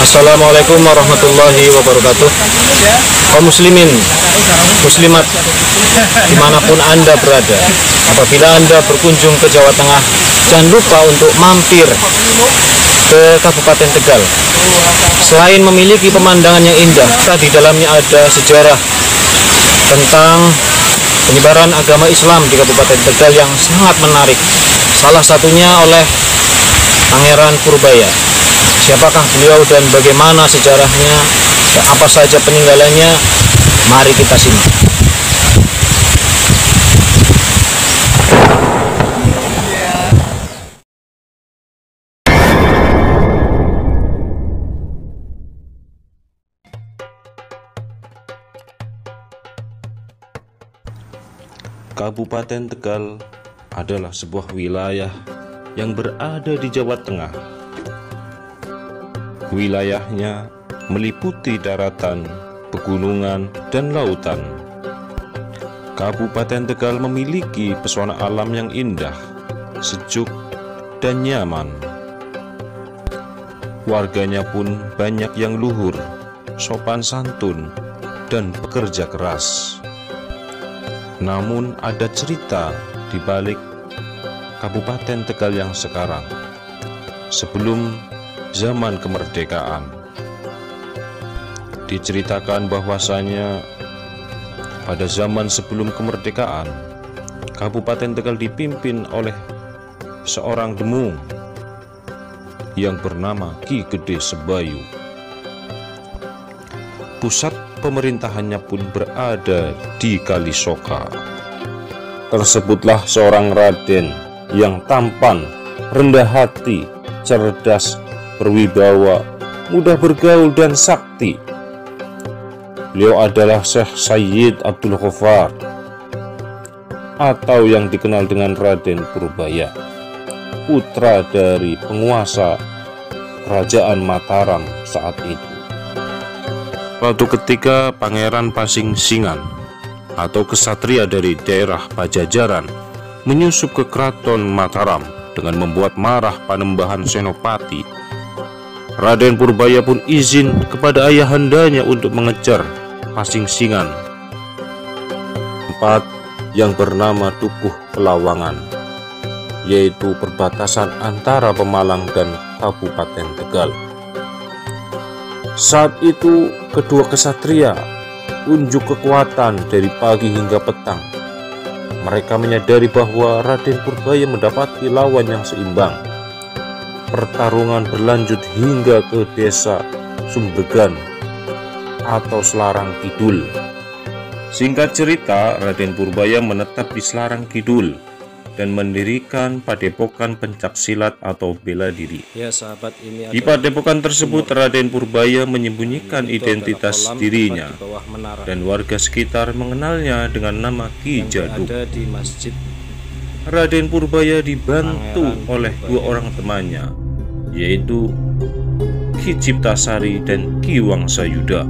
Assalamualaikum warahmatullahi wabarakatuh. Kaum muslimin, muslimat dimanapun Anda berada, apabila Anda berkunjung ke Jawa Tengah, jangan lupa untuk mampir ke Kabupaten Tegal. Selain memiliki pemandangan yang indah, di dalamnya ada sejarah tentang penyebaran agama Islam di Kabupaten Tegal yang sangat menarik. Salah satunya oleh Pangeran Purbaya. Siapakah beliau dan bagaimana sejarahnya, dan apa saja peninggalannya? Mari kita simak. Kabupaten Tegal adalah sebuah wilayah yang berada di Jawa Tengah. Wilayahnya meliputi daratan, pegunungan, dan lautan. Kabupaten Tegal memiliki pesona alam yang indah, sejuk, dan nyaman. Warganya pun banyak yang luhur, sopan santun, dan pekerja keras. Namun ada cerita di balik Kabupaten Tegal yang sekarang, sebelum zaman kemerdekaan. Diceritakan bahwasanya pada zaman sebelum kemerdekaan, Kabupaten Tegal dipimpin oleh seorang demung yang bernama Ki Gede Sebayu. Pusat pemerintahannya pun berada di Kalisoka. Tersebutlah seorang raden yang tampan, rendah hati, cerdas, berwibawa, mudah bergaul, dan sakti. Beliau adalah Syekh Sayyid Abdul Ghaffar, atau yang dikenal dengan Raden Purbaya, putra dari penguasa Kerajaan Mataram saat itu. Suatu ketika Pangeran Pasing Singan atau kesatria dari daerah Pajajaran menyusup ke Keraton Mataram dengan membuat marah Panembahan Senopati. Raden Purbaya pun izin kepada ayahandanya untuk mengejar Pasing Singan, tempat yang bernama Dukuh Pelawangan, yaitu perbatasan antara Pemalang dan Kabupaten Tegal. Saat itu kedua kesatria unjuk kekuatan dari pagi hingga petang. Mereka menyadari bahwa Raden Purbaya mendapati lawan yang seimbang. Pertarungan berlanjut hingga ke desa Sumbegan atau Selarang Kidul. Singkat cerita, Raden Purbaya menetap di Selarang Kidul dan mendirikan Padepokan Pencaksilat atau bela diri. Ya sahabat, ini di Padepokan tersebut Raden Purbaya menyembunyikan identitas dirinya dan warga sekitar mengenalnya dengan nama Ki Jaduk. Di masjid Raden Purbaya dibantu oleh dua orang temannya, yaitu Ki Ciptasari dan Ki Wangsayuda.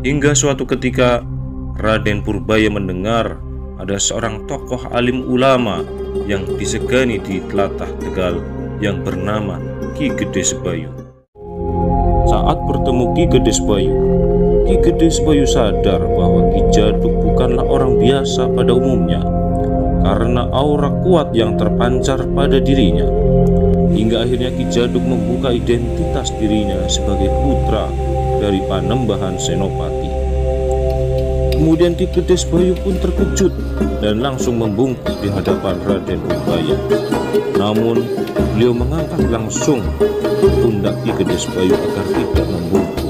Hingga suatu ketika Raden Purbaya mendengar ada seorang tokoh alim ulama yang disegani di tlatah Tegal yang bernama Ki Gede Sebayu. Saat bertemu Ki Gede Sebayu, Ki Gede Sebayu sadar bahwa Ki Jaduk bukanlah orang biasa pada umumnya karena aura kuat yang terpancar pada dirinya. Hingga akhirnya Ki Jaduk membuka identitas dirinya sebagai putra dari Panembahan Senopati. Kemudian Ki Gede Sebayu pun terkejut dan langsung membungkuk di hadapan Raden Purbaya. Namun beliau mengangkat langsung pundak Ki Gede Sebayu agar tidak membungkuk.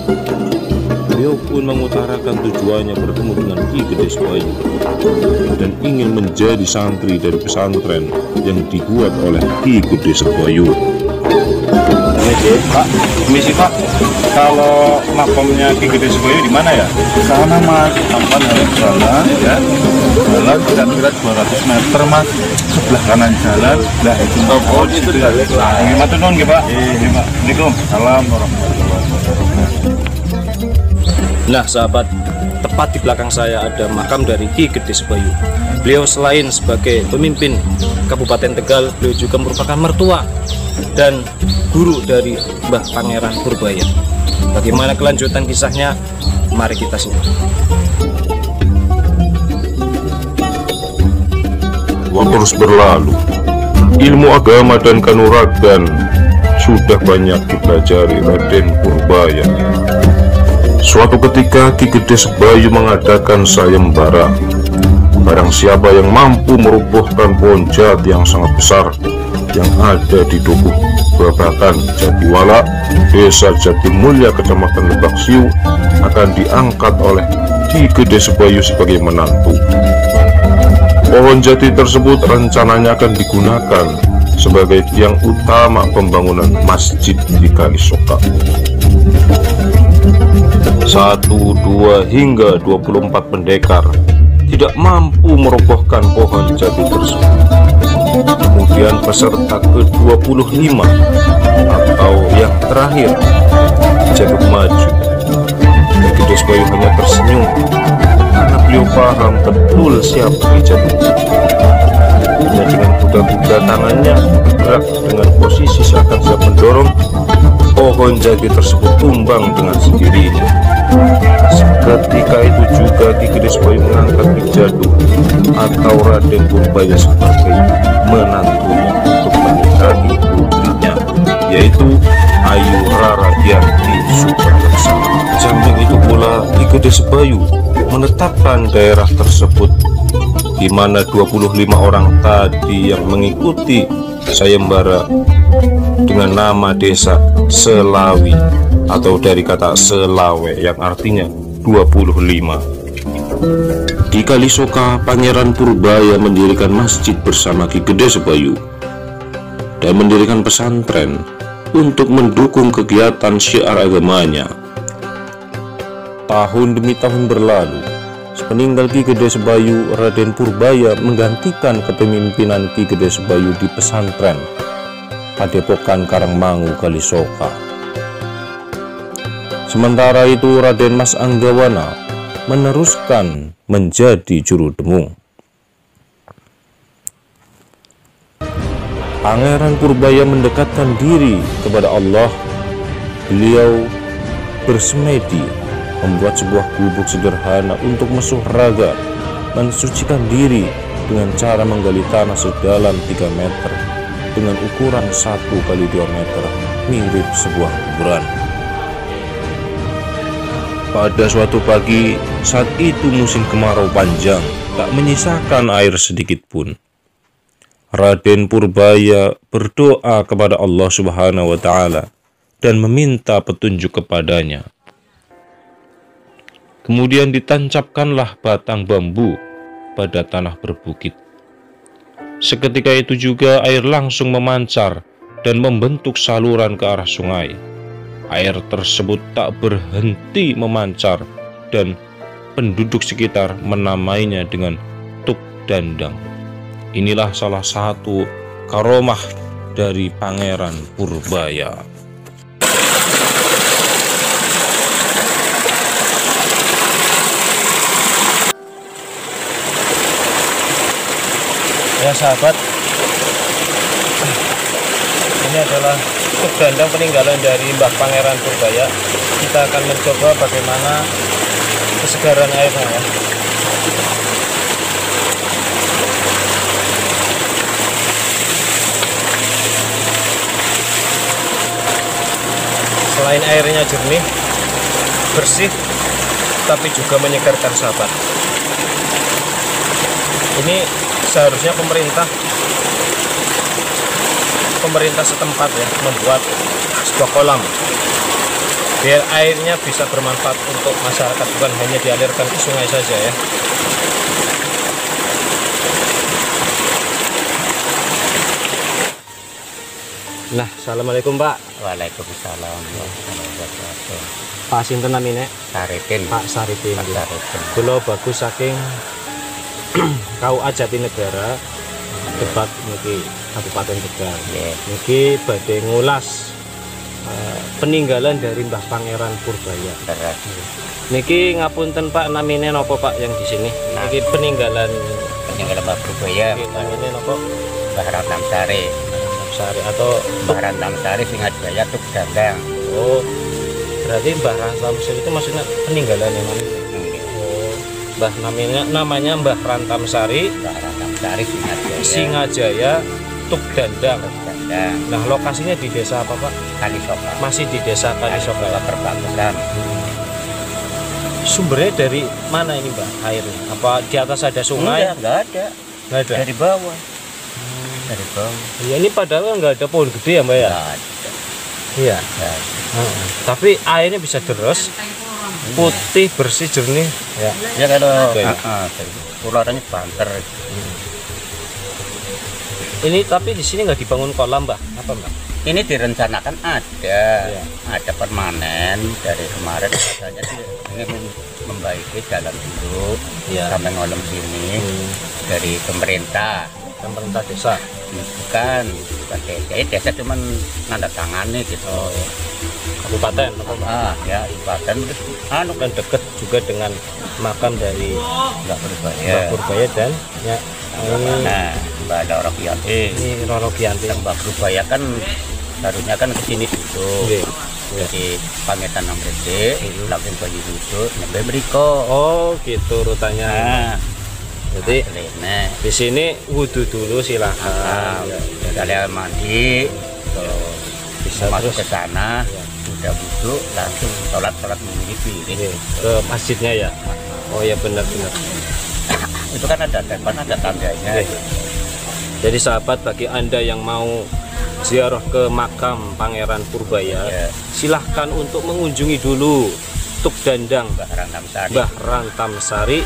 Beliau pun mengutarakan tujuannya bertemu dengan Ki Gede Sebayu dan ingin menjadi santri dari pesantren yang dibuat oleh Ki Gede Sebayu. Pak, permisi Pak, kalau makomnya Ki Gede Sebayu di mana ya? Sana Mas, sampan harus jalan ya. Jalan kira-kira 200 meter Mas, sebelah kanan jalan. Nah itu toko di situ ya. Gimana tuh nggih Pak? Assalamualaikum. Salam warahmatullahi wabarakatuh. Nah sahabat, tepat di belakang saya ada makam dari Ki Gede Sebayu. Beliau selain sebagai pemimpin Kabupaten Tegal, beliau juga merupakan mertua dan guru dari Mbah Pangeran Purbaya. Bagaimana kelanjutan kisahnya? Mari kita simak. Waktu terus berlalu, ilmu agama dan kanuragan sudah banyak dipelajari Raden Purbaya. Suatu ketika Ki Gede Sebayu mengadakan sayembara. Barang siapa yang mampu merobohkan pohon jati yang sangat besar yang ada di Dukuh Babakan Jatiwala, Desa Jatimulya, Kecamatan Lebak Siu, akan diangkat oleh Ki Gede Sebayu sebagai menantu. Pohon jati tersebut rencananya akan digunakan sebagai tiang utama pembangunan masjid di Kalisoka. 1, 2, hingga 24 pendekar tidak mampu merobohkan pohon jati tersebut. Kemudian peserta ke-25 atau yang terakhir jatuh maju. Ki Gede Sebayu hanya tersenyum karena beliau paham betul siapa yang jatuh. Hanya dengan kuda-kuda tangannya bergerak dengan posisi seakan siap mendorong, pohon jati tersebut tumbang dengan sendirinya. Ketika itu juga Ki Gede Sebayu mengangkat Ki Jadu atau Raden Purbaya sebagai menantunya untuk menikahi putrinya, yaitu Ayu Rara Dianti Suprapeksa. Samping itu pula Ki Gede Sebayu menetapkan daerah tersebut di mana 25 orang tadi yang mengikuti sayembara dengan nama desa Selawi atau dari kata Selawe yang artinya 25. Di Kalisoka, Pangeran Purbaya mendirikan masjid bersama Ki Gede Sebayu dan mendirikan pesantren untuk mendukung kegiatan syiar agamanya. Tahun demi tahun berlalu, sepeninggal Ki Gede Sebayu, Raden Purbaya menggantikan kepemimpinan Ki Gede Sebayu di pesantren Padepokan Karangmangu, Kalisoka. Sementara itu Raden Mas Anggawana meneruskan menjadi juru demung. Pangeran Purbaya mendekatkan diri kepada Allah. Beliau bersemedi membuat sebuah gubuk sederhana untuk mesuh raga, mensucikan diri dengan cara menggali tanah sedalam 3 meter dengan ukuran 1 kali 2 meter, mirip sebuah kuburan. Pada suatu pagi, saat itu musim kemarau panjang, tak menyisakan air sedikit pun. Raden Purbaya berdoa kepada Allah Subhanahu wa Ta'ala dan meminta petunjuk kepadanya. Kemudian ditancapkanlah batang bambu pada tanah berbukit. Seketika itu juga air langsung memancar dan membentuk saluran ke arah sungai. Air tersebut tak berhenti memancar dan penduduk sekitar menamainya dengan Tuk Dandang. Inilah salah satu karomah dari Pangeran Purbaya. Ya sahabat, ini adalah Tuk Dandang peninggalan dari Mbah Pangeran Purbaya. Kita akan mencoba bagaimana kesegaran airnya ya. Selain airnya jernih, bersih, tapi juga menyegarkan sahabat. Ini seharusnya pemerintah setempat ya membuat sebuah kolam biar airnya bisa bermanfaat untuk masyarakat, bukan hanya dialirkan ke sungai saja ya. Nah, assalamualaikum Pak. Waalaikumsalam warahmatullahi wabarakatuh. Pak sinten namine? Saripin. Pak Saripin. Pak Saripin. Kula bagus saking KUA Jatinegara Debat niki Kabupaten Tegal. Niki badhe ngulas peninggalan dari Mbah Pangeran Purbaya. Berat. Niki ngapunten Pak, namine napa Pak yang di sini? Niki peninggalan Mbah Purbaya. namine napa? Mbah Ratnam Sari. Rantamsari atau Mbah Rantamsari Singajaya Tuk Dandang. oh berarti Mbah Rantamsari itu maksudnya peninggalannya namanya. Oh, namanya Mbah Rantamsari Mbah Rantamsari Singajaya Tuk Dandang. Dandang. Nah, lokasinya di desa apa, Pak? Kalisoka. Masih di desa Kalisoka. Perbatasan. Sumbernya dari mana ini, Mbak, airnya? Apa di atas ada sungai? Enggak ada. Nggak ada. Dari bawah. Dari bawah. Ya, ini padahal nggak ada pohon gede ya, Mbak ya? Nggak ada. Iya. Nggak ada. Tapi airnya bisa deres, putih, bersih, jernih. Ya. Ya kalau Oke. ularnya banter. Ini tapi di sini nggak dibangun kolam, Mbak? Apa, Mbak? Ini direncanakan ada, Iya. ada permanen dari kemarin. Katanya sih ingin membaiki jalan dulu Iya. sampai ngolong sini dari pemerintah. Pemerintah desa. Bukan desa, desa cuman nanda tangani gitu. Kabupaten apa, Mbak? Ya kabupaten terus Dan dekat juga dengan makam dari nggak berubah Mbak ya. Purbaya dan ya ini Nah, Mbak Laura Kiyanti. Roro Giyanti. Mbak Purbaya kan barunya kan kesini dulu. Oke. Jadi pamitan nang Rede, langsung bayi duduk, nyampe beriko. Oh, gitu rutanya. Nah, Jadi nah, di sini wudhu dulu silahkan. kalian mandi, Bisa masuk terus ke sana, udah duduk, langsung sholat mengikuti. ke masjidnya ya. Oh ya, benar-benar. Itu kan ada depan ada tandanya. Jadi sahabat, bagi Anda yang mau ziarah ke makam Pangeran Purbaya, Ya. silahkan untuk mengunjungi dulu Tuk Dandang Mbah Rantamsari. Mbah Rantamsari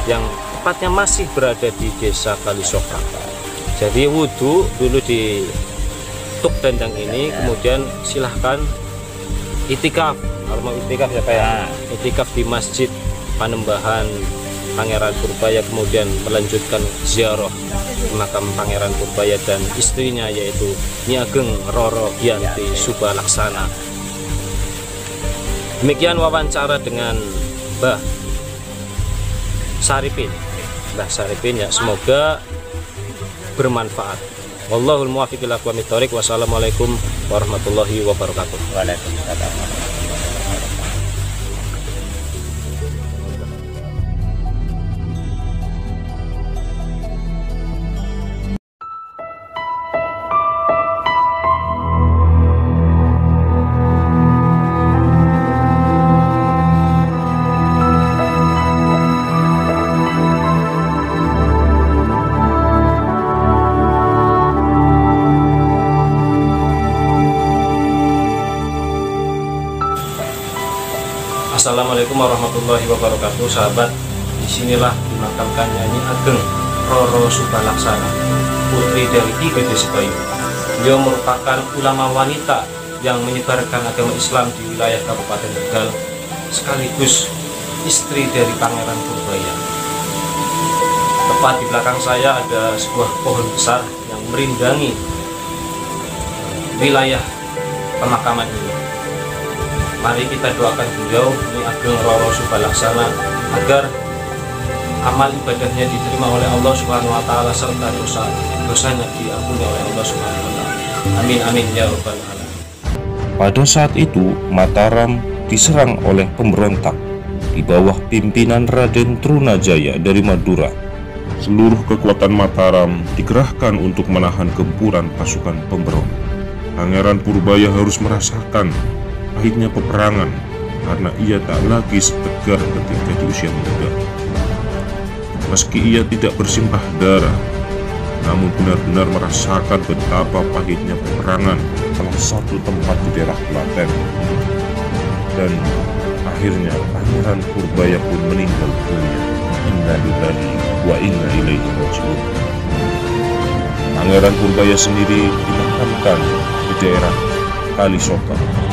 yang tepatnya masih berada di desa Kalisoka. Jadi wudhu dulu di Tuk Dandang ini, kemudian silahkan itikaf. Kalau mau itikaf ya, Pak ya? Itikaf di Masjid Panembahan Pangeran Purbaya, kemudian melanjutkan ziarah ke makam Pangeran Purbaya dan istrinya, yaitu Nyi Ageng Roro Giyanti Subalaksana. Demikian wawancara dengan Mbah Saripin. Mbah Saripin ya, semoga bermanfaat. Wallahul muwaffiq ila aqwamit thoriq. Wassalamualaikum warahmatullahi wabarakatuh. Waalaikumsalam. Assalamualaikum warahmatullahi wabarakatuh. Sahabat, disinilah dimakamkannya Nyi Ageng Roro Subalaksana, putri dari Ki Gede Sebayu. Beliau merupakan ulama wanita yang menyebarkan agama Islam di wilayah Kabupaten Tegal, sekaligus istri dari Pangeran Purbaya. Tepat di belakang saya ada sebuah pohon besar yang merindangi wilayah pemakaman ini. Mari kita doakan beliau, Nyi Ageng Roro Subalaksana, agar amal ibadahnya diterima oleh Allah Subhanahu wa taala serta dosanya diampuni oleh Allah Subhanahu wa taala. Amin amin ya rabbal alamin. Pada saat itu, Mataram diserang oleh pemberontak di bawah pimpinan Raden Trunajaya dari Madura. Seluruh kekuatan Mataram dikerahkan untuk menahan gempuran pasukan pemberontak. Pangeran Purbaya harus merasakan pahitnya peperangan karena ia tak lagi setegar ketika di usia muda. Meski ia tidak bersimpah darah, namun benar-benar merasakan betapa pahitnya peperangan salah satu tempat di daerah Klaten. Dan akhirnya Pangeran Purbaya pun meninggal dunia. Inna lillahi wa inna ilaihi raji'un. Pangeran Purbaya sendiri dimakamkan di daerah Kalisoka.